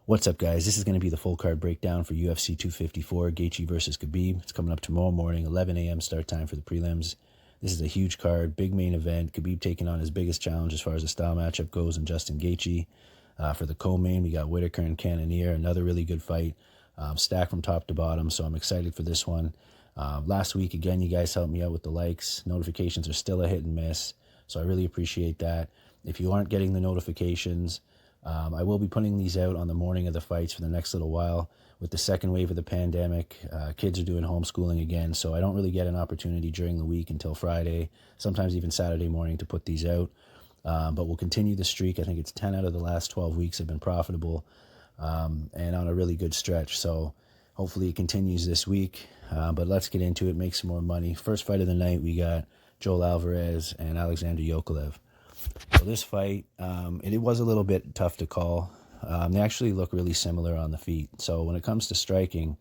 What's up, guys? This is going to be the full card breakdown for UFC 254, Gaethje versus Khabib. It's coming up tomorrow morning, 11 a.m. start time for the prelims. This is a huge card, big main event. Khabib taking on his biggest challenge as far as the style matchup goes, and Justin Gaethje. For the co-main, we got Whittaker and Cannonier, another really good fight, stacked from top to bottom, so I'm excited for this one. Last week, again, you guys helped me out with the likes. Notifications are still a hit and miss, so I really appreciate that. If you aren't getting the notifications, I will be putting these out on the morning of the fights for the next little while. With the second wave of the pandemic, kids are doing homeschooling again, so I don't really get an opportunity during the week until Friday, sometimes even Saturday morning, to put these out. But we'll continue the streak. I think it's 10 out of the last 12 weeks have been profitable and on a really good stretch. So hopefully it continues this week. But let's get into it, make some more money. First fight of the night, we got Alvarez and Alexander Yokalev. So this fight, it was a little bit tough to call. They actually look really similar on the feet. So when it comes to striking,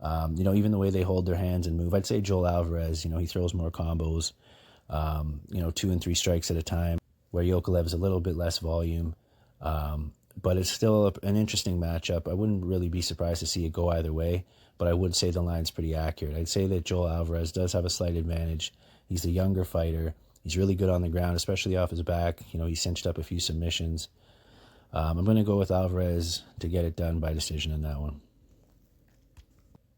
even the way they hold their hands and move, I'd say Alvarez, he throws more combos, 2 and 3 strikes at a time, where Yokalev is a little bit less volume. But it's still an interesting matchup. I wouldn't really be surprised to see it go either way, but I would say the line's pretty accurate. I'd say that Alvarez does have a slight advantage. He's a younger fighter. He's really good on the ground, especially off his back. He cinched up a few submissions. I'm going to go with Alvarez to get it done by decision in that one.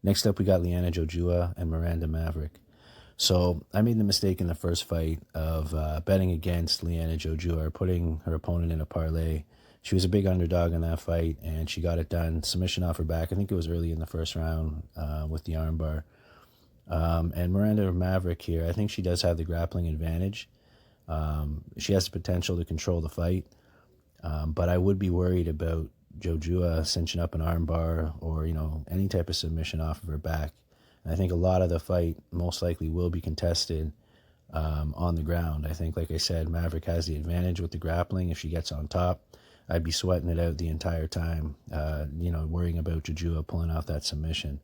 Next up, we got Jojua and Maverick. So I made the mistake in the first fight of betting against Jojua, or putting her opponent in a parlay. She was a big underdog in that fight, and she got it done. Submission off her back. I think it was early in the first round with the armbar. And Maverick here, I think she does have the grappling advantage. She has the potential to control the fight, but I would be worried about Jojua cinching up an armbar or, any type of submission off of her back. And I think a lot of the fight most likely will be contested on the ground. I think, like I said, Maverick has the advantage with the grappling. If she gets on top, I'd be sweating it out the entire time, worrying about Jojua pulling off that submission.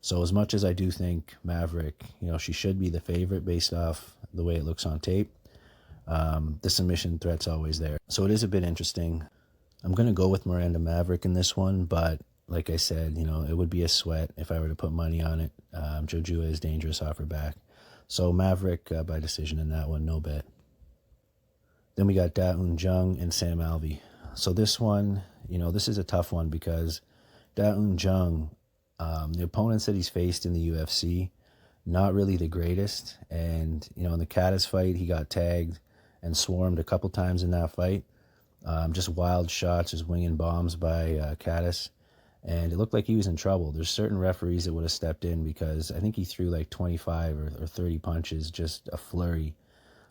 So as much as I do think Maverick, she should be the favorite based off the way it looks on tape, the submission threat's always there. So it is a bit interesting. I'm going to go with Maverick in this one, but like I said, it would be a sweat if I were to put money on it. Jojua is dangerous off her back. So Maverick by decision in that one, no bet. Then we got Jung and Alvey. So this one, this is a tough one because Jung, the opponents that he's faced in the UFC, not really the greatest. And, in the Caddis fight, he got tagged and swarmed a couple times in that fight. Just wild shots, just winging bombs by Caddis. And it looked like he was in trouble. There's certain referees that would have stepped in because I think he threw like 25 or 30 punches, just a flurry.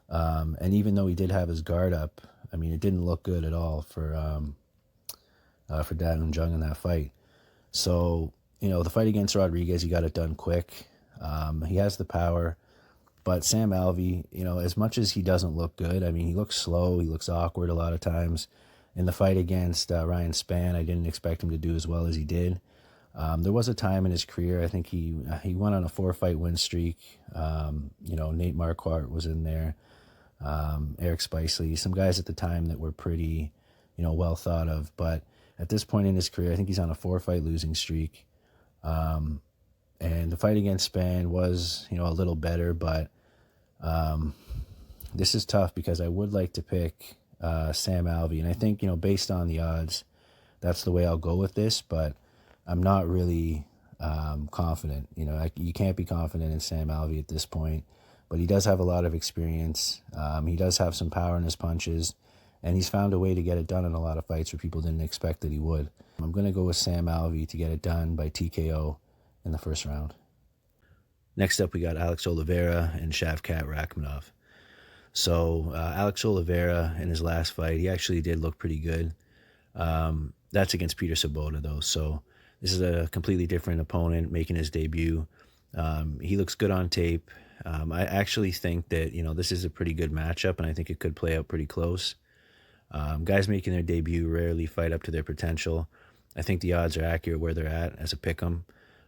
And even though he did have his guard up, it didn't look good at all for Jung in that fight. So, the fight against Rodriguez, he got it done quick. He has the power. But Alvey, as much as he doesn't look good, he looks slow, he looks awkward a lot of times. In the fight against Ryan Spann, I didn't expect him to do as well as he did. There was a time in his career, I think he went on a 4-fight win streak. Nate Marquardt was in there. Eric Spicely, some guys at the time that were pretty, well thought of. But at this point in his career, I think he's on a 4-fight losing streak. And the fight against Spann was, a little better, but this is tough because I would like to pick Alvey. And I think, based on the odds, that's the way I'll go with this, but I'm not really confident. You can't be confident in Alvey at this point, but he does have a lot of experience. He does have some power in his punches, and he's found a way to get it done in a lot of fights where people didn't expect that he would. I'm going to go with Alvey to get it done by TKO in the first round. Next up, we got Alex Oliveira and Shavkat Rakhmonov. So Alex Oliveira in his last fight, he actually did look pretty good. That's against Peter Sabota, though. So this is a completely different opponent making his debut. He looks good on tape. I actually think that, this is a pretty good matchup, and I think it could play out pretty close. Guys making their debut rarely fight up to their potential. I think the odds are accurate where they're at as a pick'em.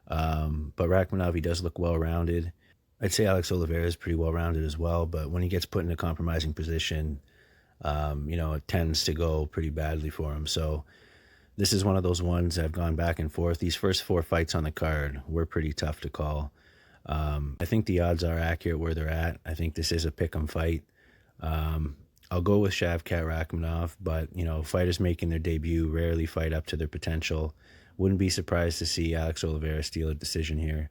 But Rakhmonov, he does look well-rounded. I'd say Alex Oliveira is pretty well-rounded as well, but when he gets put in a compromising position, it tends to go pretty badly for him. So This is one of those ones that have gone back and forth. These first 4 fights on the card were pretty tough to call. I think the odds are accurate where they're at. I think this is a pick'em fight. I'll go with Shavkat Rakhmonov, but, fighters making their debut rarely fight up to their potential. Wouldn't be surprised to see Alex Oliveira steal a decision here,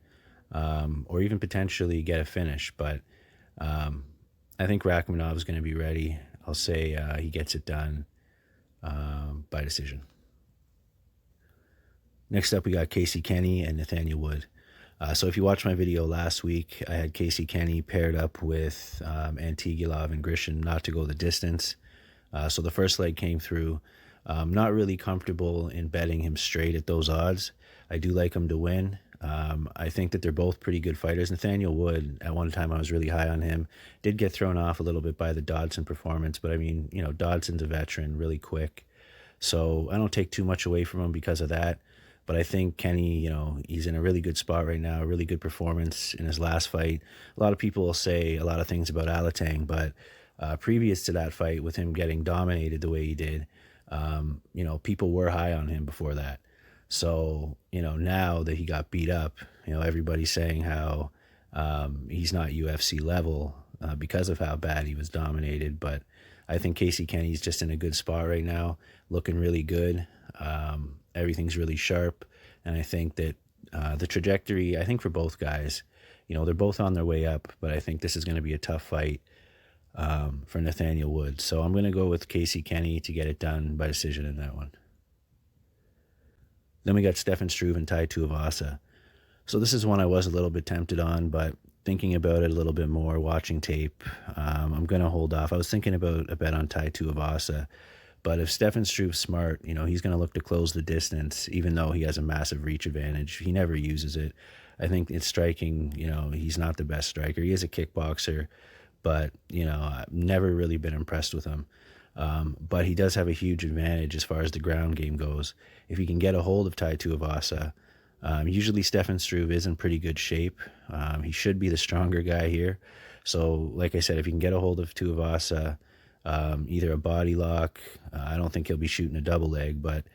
or even potentially get a finish. But I think Rakhmonov is going to be ready. I'll say he gets it done by decision. Next up, we got Casey Kenney and Nathaniel Wood. So if you watched my video last week, I had Casey Kenney paired up with Ankalaev and Grisham not to go the distance. So the first leg came through. Not really comfortable in betting him straight at those odds. I do like him to win. I think that they're both pretty good fighters. Nathaniel Wood, at one time I was really high on him. Did get thrown off a little bit by the Dodson performance, but I mean, Dodson's a veteran, really quick. So I don't take too much away from him because of that. But I think Kenney, he's in a really good spot right now, a really good performance in his last fight. A lot of people will say a lot of things about Alatang, but previous to that fight, with him getting dominated the way he did, people were high on him before that. So, now that he got beat up, everybody's saying how he's not UFC level because of how bad he was dominated. But I think Casey Kenney's just in a good spot right now, looking really good. Everything's really sharp, and I think that the trajectory, I think for both guys, they're both on their way up, but I think this is going to be a tough fight for Nathaniel Wood. So I'm going to go with Casey Kenney to get it done by decision in that one. Then we got Stefan Struve and Tuivasa. So this is one I was a little bit tempted on, but thinking about it a little bit more, watching tape, I'm going to hold off. I was thinking about a bet on Tuivasa. But if Stefan Struve's smart, he's going to look to close the distance, even though he has a massive reach advantage. He never uses it. I think it's striking, he's not the best striker. He is a kickboxer, but, I've never really been impressed with him. But he does have a huge advantage as far as the ground game goes. If he can get a hold of Tuivasa, usually Stefan Struve is in pretty good shape. He should be the stronger guy here. So, like I said, if he can get a hold of Tuivasa, either a body lock, I don't think he'll be shooting a double leg, but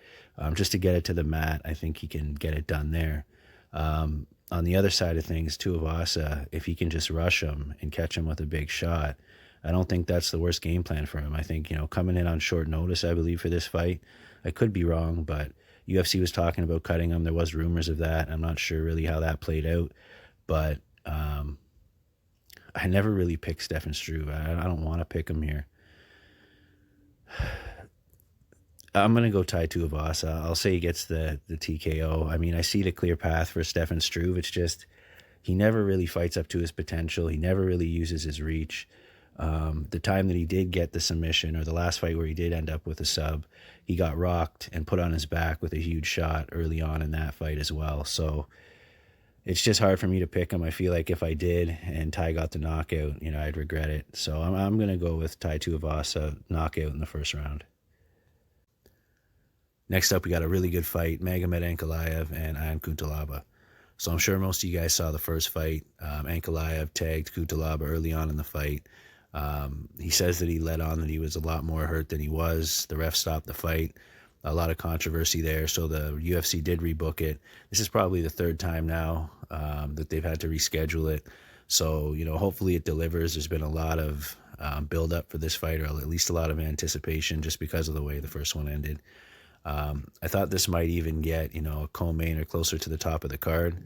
just to get it to the mat, I think he can get it done there. On the other side of things, Tuivasa, if he can just rush him and catch him with a big shot, I don't think that's the worst game plan for him. I think, coming in on short notice, I believe, for this fight, I could be wrong, but UFC was talking about cutting him. There was rumors of that. I'm not sure really how that played out, but I never really picked Stefan Struve. I don't want to pick him here. I'm going to go Tuivasa. I'll say he gets the TKO. I mean, I see the clear path for Stefan Struve. It's just he never really fights up to his potential. He never really uses his reach. The time that he did get the submission, or the last fight where he did end up with a sub, he got rocked and put on his back with a huge shot early on in that fight as well. So it's just hard for me to pick him. I feel like if I did and Ty got the knockout, I'd regret it. So I'm going to go with Tuivasa knockout in the first round. Next up, we got a really good fight, Magomed Ankalaev and Cutelaba. So I'm sure most of you guys saw the first fight. Ankalaev tagged Cutelaba early on in the fight. He says that he let on that he was a lot more hurt than he was. The ref stopped the fight. A lot of controversy there, so the UFC did rebook it. This is probably the third time now that they've had to reschedule it. So, hopefully it delivers. There's been a lot of build-up for this fight, or at least a lot of anticipation just because of the way the first one ended. I thought this might even get, a co-main or closer to the top of the card.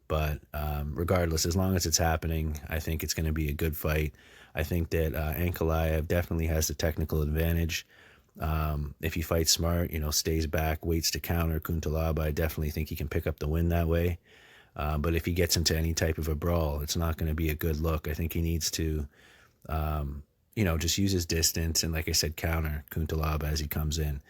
But regardless, as long as it's happening, I think it's going to be a good fight. I think that Ankalaev definitely has the technical advantage. If he fights smart, stays back, waits to counter Cutelaba, I definitely think he can pick up the win that way. But if he gets into any type of a brawl, it's not going to be a good look. I think he needs to, just use his distance and, like I said, counter Cutelaba as he comes in.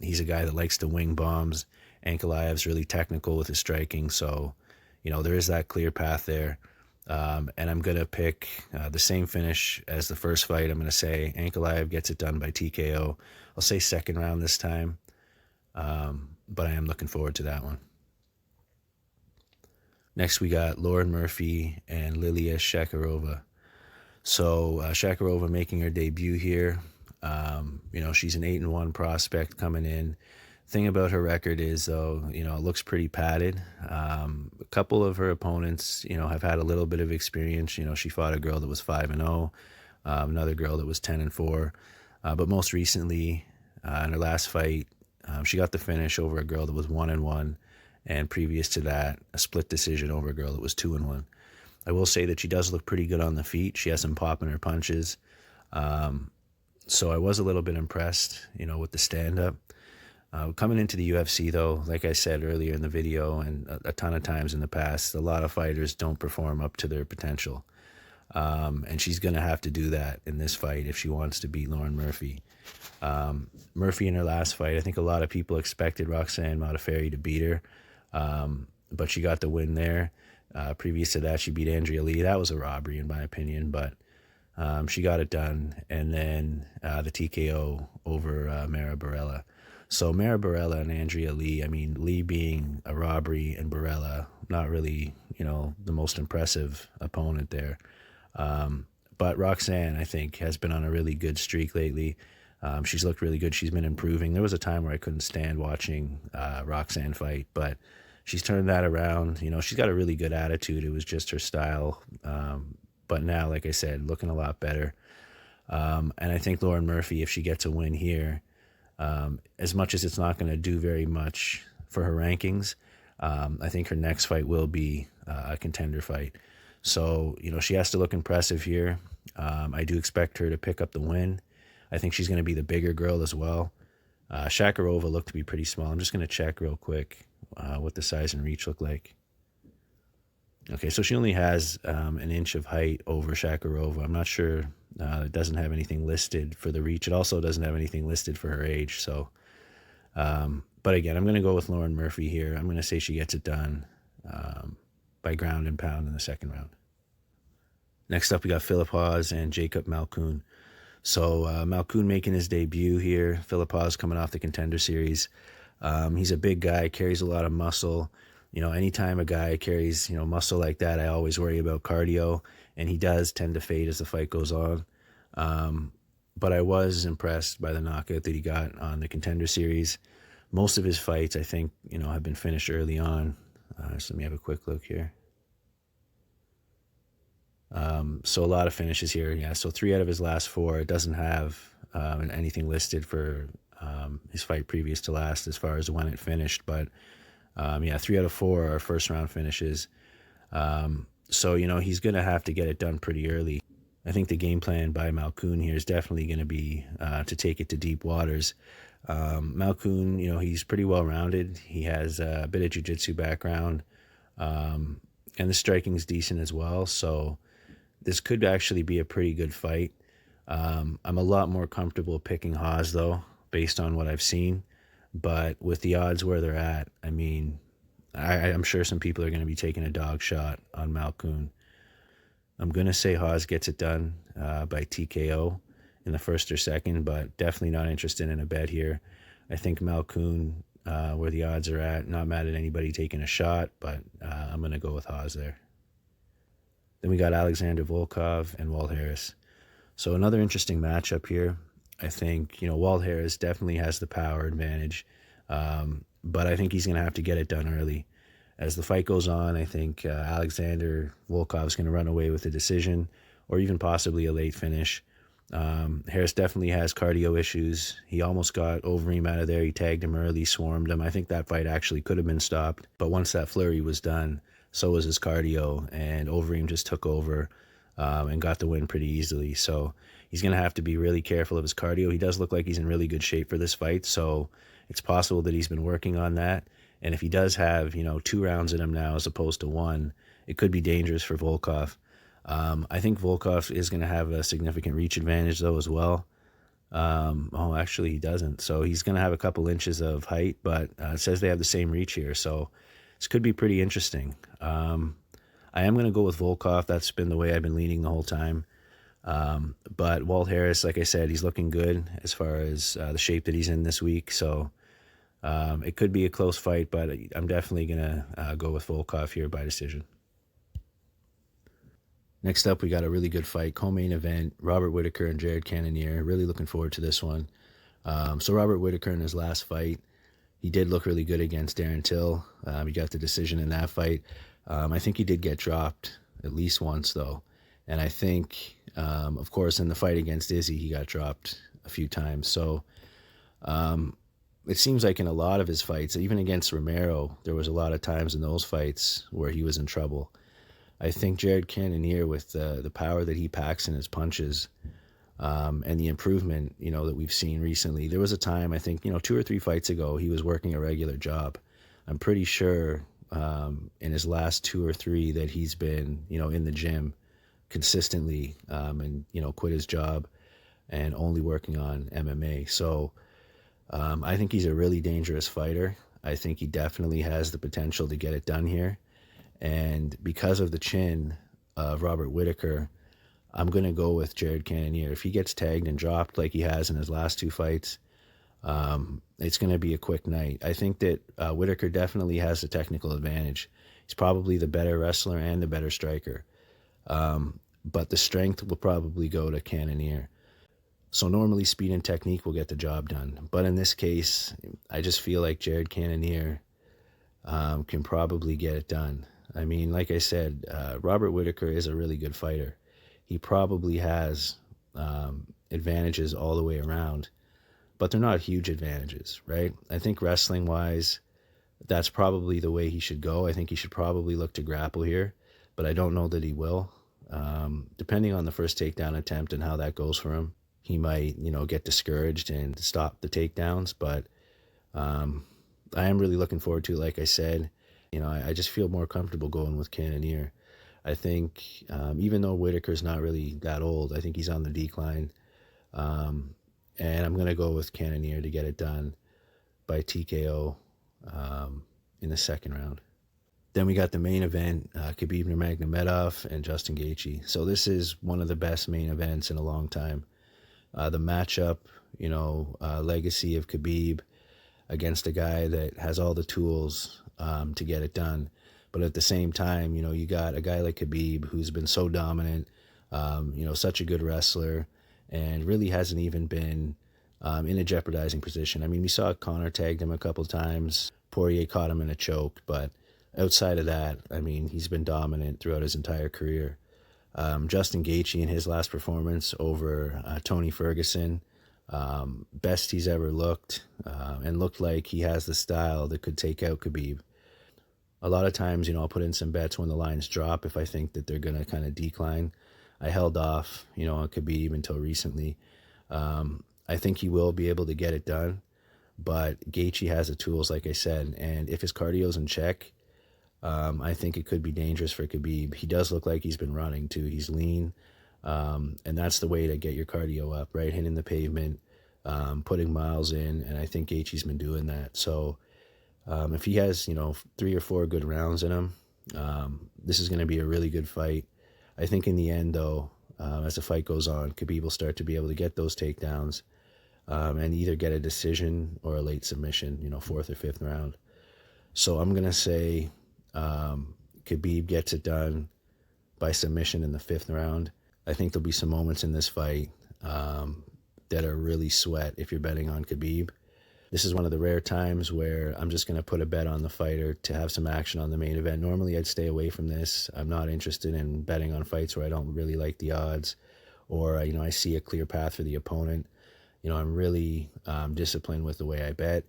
He's a guy that likes to wing bombs. Ankalaev's really technical with his striking, so, there is that clear path there. And I'm going to pick the same finish as the first fight. I'm going to say Ankalaev gets it done by TKO. I'll say second round this time, but I am looking forward to that one. Next, we got Lauren Murphy and Lilia Shakirova. So Shakirova making her debut here. She's an 8-1 prospect coming in. Thing about her record is, though, it looks pretty padded. A couple of her opponents, have had a little bit of experience. She fought a girl that was 5-0, another girl that was 10-4. But most recently, in her last fight, she got the finish over a girl that was 1-1. And previous to that, a split decision over a girl that was 2-1. I will say that she does look pretty good on the feet. She has some pop in her punches. So I was a little bit impressed, with the stand-up. Coming into the UFC, though, like I said earlier in the video and a ton of times in the past, a lot of fighters don't perform up to their potential. And she's going to have to do that in this fight if she wants to beat Lauren Murphy. Murphy in her last fight, I think a lot of people expected Roxanne Modafferi to beat her, but she got the win there. Previous to that, she beat Andrea Lee. That was a robbery, in my opinion, but she got it done. And then the TKO over Mara Borella. So Mara Borella and Andrea Lee, Lee being a robbery and Borella, not really, the most impressive opponent there. But Roxanne, I think, has been on a really good streak lately. She's looked really good. She's been improving. There was a time where I couldn't stand watching Roxanne fight, but she's turned that around. She's got a really good attitude. It was just her style. But now, like I said, looking a lot better. And I think Lauren Murphy, if she gets a win here, as much as it's not going to do very much for her rankings, I think her next fight will be a contender fight. So, she has to look impressive here. I do expect her to pick up the win. I think she's going to be the bigger girl as well. Shakirova looked to be pretty small. I'm just going to check real quick what the size and reach look like. Okay, so she only has an inch of height over Shakirova. I'm not sure. It doesn't have anything listed for the reach. It also doesn't have anything listed for her age. So, but again, I'm going to go with Lauren Murphy here. I'm going to say she gets it done by ground and pound in the second round. Next up, we got Philip Hawes and Jacob Malkoun. So Malkoun making his debut here. Philip Hawes coming off the Contender Series. He's a big guy, carries a lot of muscle. Anytime a guy carries, muscle like that, I always worry about cardio, and he does tend to fade as the fight goes on. But I was impressed by the knockout that he got on the Contender Series. Most of his fights, I think, have been finished early on. So let me have a quick look here. So a lot of finishes here. Yeah, so 3 out of his last 4. It doesn't have anything listed for his fight previous to last as far as when it finished, but 3 out of 4 are first round finishes. So, he's going to have to get it done pretty early. I think the game plan by Malkoun here is definitely going to be to take it to deep waters. Malkoun, he's pretty well rounded. He has a bit of jiu-jitsu background, and the striking is decent as well. So this could actually be a pretty good fight. I'm a lot more comfortable picking Hawes, though, based on what I've seen. But with the odds where they're at, I'm sure some people are going to be taking a dog shot on Malkoun. I'm going to say Hawes gets it done by TKO in the first or second, but definitely not interested in a bet here. I think Malkoun, where the odds are at, not mad at anybody taking a shot, but I'm going to go with Hawes there. Then we got Alexander Volkov and Walt Harris. So another interesting matchup here. I think, Walt Harris definitely has the power advantage, but I think he's going to have to get it done early. As the fight goes on, I think Alexander Volkov is going to run away with a decision or even possibly a late finish. Harris definitely has cardio issues. He almost got Overeem out of there. He tagged him early, swarmed him. I think that fight actually could have been stopped, but once that flurry was done, so was his cardio, and Overeem just took over and got the win pretty easily. So he's going to have to be really careful of his cardio. He does look like he's in really good shape for this fight, so it's possible that he's been working on that. And if he does have, 2 rounds in him now as opposed to 1, it could be dangerous for Volkov. I think Volkov is going to have a significant reach advantage, though, as well. Actually, he doesn't. So he's going to have a couple inches of height, but it says they have the same reach here. So this could be pretty interesting. I am going to go with Volkov. That's been the way I've been leaning the whole time. But Walt Harris, like I said, he's looking good as far as the shape that he's in this week. So it could be a close fight, but I'm definitely going to go with Volkov here by decision. Next up, we got a really good fight, co-main event, Robert Whittaker and Jared Cannonier. Really looking forward to this one. So Robert Whittaker in his last fight, He did look really good against Darren Till. He got the decision in that fight. I think he did get dropped at least once, though. And I think, of course, in the fight against Izzy, he got dropped a few times. So it seems like in a lot of his fights, even against Romero, there was a lot of times in those fights where he was in trouble. I think Jared Cannonier, with the power that he packs in his punches, and the improvement, that we've seen recently. There was a time, I think, 2 or 3 fights ago, he was working a regular job. I'm pretty sure in his last 2 or 3 that he's been, in the gym consistently, and, quit his job and only working on MMA. So I think he's a really dangerous fighter. I think he definitely has the potential to get it done here. And because of the chin of Robert Whittaker, I'm going to go with Jared Cannonier. If he gets tagged and dropped like he has in his last 2 fights, it's going to be a quick night. I think that Whittaker definitely has the technical advantage. He's probably the better wrestler and the better striker. But the strength will probably go to Cannonier. So normally speed and technique will get the job done. But in this case, I just feel like Jared Cannonier can probably get it done. I mean, like I said, Robert Whittaker is a really good fighter. He probably has advantages all the way around, but they're not huge advantages, right? I think wrestling-wise, that's probably the way he should go. I think he should probably look to grapple here, but I don't know that he will. Depending on the first takedown attempt and how that goes for him, he might, get discouraged and stop the takedowns, but I am really looking forward to it, like I said. I just feel more comfortable going with Cannonier. I think even though Whittaker's not really that old, I think he's on the decline. And I'm going to go with Cannonier to get it done by TKO in the second round. Then we got the main event, Khabib Nurmagomedov and Justin Gaethje. So this is one of the best main events in a long time. The matchup, legacy of Khabib against a guy that has all the tools to get it done. But at the same time, you got a guy like Khabib who's been so dominant, such a good wrestler, and really hasn't even been in a jeopardizing position. I mean, we saw Conor tagged him a couple times. Poirier caught him in a choke, but outside of that, I mean, he's been dominant throughout his entire career. Justin Gaethje in his last performance over Tony Ferguson, best he's ever looked, and looked like he has the style that could take out Khabib. A lot of times, I'll put in some bets when the lines drop if I think that they're going to kind of decline. I held off, on Khabib until recently. I think he will be able to get it done, but Gaethje has the tools, like I said, and if his cardio's in check, I think it could be dangerous for Khabib. He does look like he's been running, too. He's lean, and that's the way to get your cardio up, right? Hitting the pavement, putting miles in, and I think Gaethje's been doing that. So if he has, 3 or 4 good rounds in him, this is going to be a really good fight. I think in the end, though, as the fight goes on, Khabib will start to be able to get those takedowns and either get a decision or a late submission, 4th or 5th round. So I'm going to say Khabib gets it done by submission in the 5th round. I think there'll be some moments in this fight that are really sweat if you're betting on Khabib. This is one of the rare times where I'm just going to put a bet on the fighter to have some action on the main event. Normally, I'd stay away from this. I'm not interested in betting on fights where I don't really like the odds or, I see a clear path for the opponent. I'm really disciplined with the way I bet,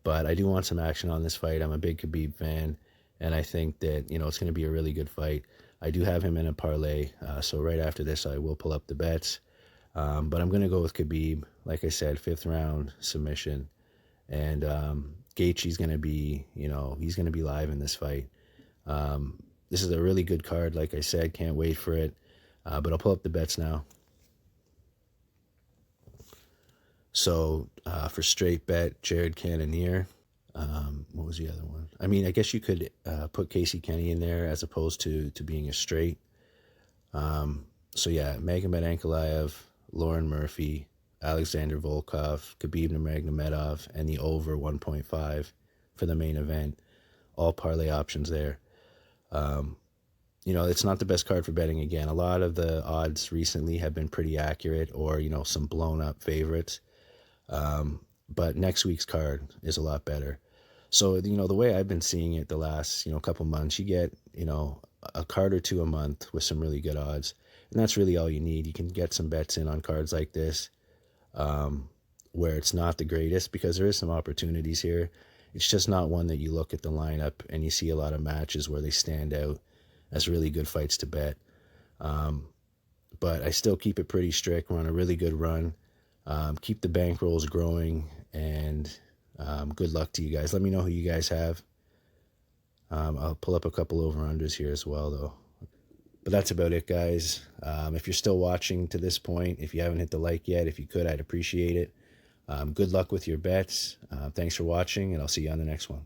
but I do want some action on this fight. I'm a big Khabib fan, and I think that, it's going to be a really good fight. I do have him in a parlay, so right after this, I will pull up the bets. But I'm going to go with Khabib. Like I said, 5th round submission. And Gaethje's going to be, he's going to be live in this fight. This is a really good card, like I said. Can't wait for it. But I'll pull up the bets now. So for straight bet, Jared Cannonier. What was the other one? I mean, I guess you could put Casey Kenney in there as opposed to being a straight. So yeah, Magomed Ankalaev, Lauren Murphy, Alexander Volkov, Khabib Nurmagomedov, and the over 1.5 for the main event. All parlay options there. It's not the best card for betting again. A lot of the odds recently have been pretty accurate or, some blown up favorites. But next week's card is a lot better. So, the way I've been seeing it the last, couple months, you get, a card or two a month with some really good odds. And that's really all you need. You can get some bets in on cards like this, where it's not the greatest, because there is some opportunities here. It's just not one that you look at the lineup and you see a lot of matches where they stand out as really good fights to bet. But I still keep it pretty strict. We're on a really good run. Keep the bankrolls growing, and good luck to you guys. Let me know who you guys have. I'll pull up a couple over-unders here as well, though. But that's about it, guys. If you're still watching to this point, if you haven't hit the like yet, if you could, I'd appreciate it. Good luck with your bets. Thanks for watching, and I'll see you on the next one.